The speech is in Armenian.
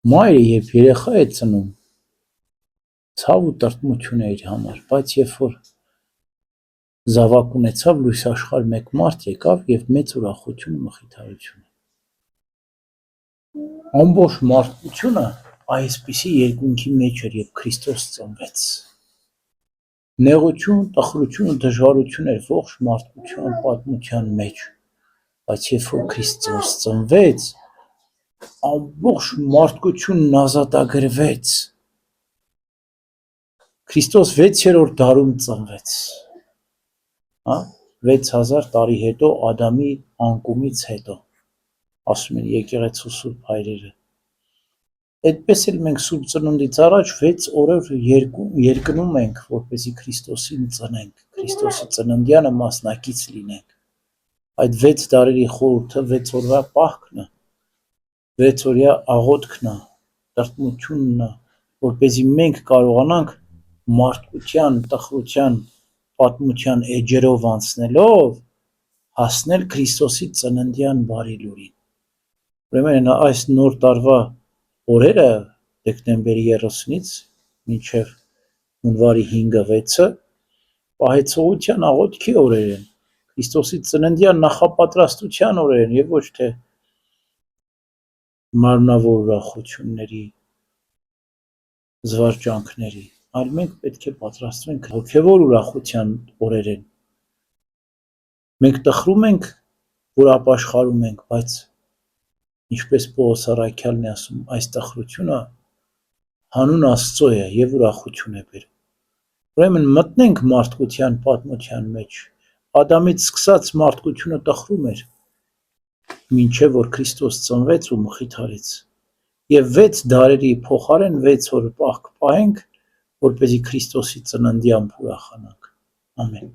Մայրը երբ երեխա է ծնում, ցավ ու տրտմություն է իր համար, բայց երբ որ զավակ ունեցավ, լույս աշխարհ մեկ մարդ եկավ եւ մեծ ուրախություն ու մխիթարություն։ Ամբողջ մարդկությունը այսպիսի երկունքի մեջ էր, երբ Քրիստոս ծնվեց։ Նեղություն, տխրություն ու դժվարություն էր ողջ մարդկության պատմության մեջ, բայց երբ որ Քրիստոս ծնվեց, ամբողջ մարդկությունն ազատագրվեց։ Քրիստոս 6-րդ դարում ծնվեց, 6000 տարի հետո Ադամի անկումից հետո, ասում են եկեղեցու սուրբ հայրերը։ Այդպես էլ մենք Սուրբ Ծնունդից առաջ 6 օրեր երկնում ենք, որպեսզի Քրիստոսին ծնենք, Քրիստոսի ծննդյանը մասնակից լինենք։ Այդ 6 դարերի խորհուրդը 6 օրվա պահքն է, 6 օրյա աղոթքն է, տրտմությունն է, որպեսզի մենք կարողանանք մարդկության, տխրության, պատմության էջերով անցնելով հասնել Քրիստոսի ծննդյան բարի լուրին։ Ուրեմն այս նոր տարվա օրերը դեկտեմբերի 30-ից մինչև հունվարի 5-6-ը պահեցողության աղոթքի օրեր են, Քրիստոսի ծննդյան նախապատրաստության օրեր են եւ ոչ թե մարմնավոր ուրախությունների, զվարճանքների, այլ մենք պետք է պատրաստվենք հոգևոր ուրախության օրեր են։ Մենք տխրում ենք, որ ապաշխարում ենք, բայց ինչպես Պողոս առաքյալն է ասում, այս տխրությունը հանուն Աստծո է եւ ուրախություն է բերում։ Ուրեմն մտնենք մարդկության պատմության մեջ։ Ադամից սկսած մարդկությունը տխրում էր, մինչև որ Քրիստոս ծնվեց ու մխիթարեց։ Եվ 6 դարերի փոխարեն 6 օր պահք պահենք, որպեսզի Քրիստոսի ծննդյամբ ուրախանանք։ Ամեն։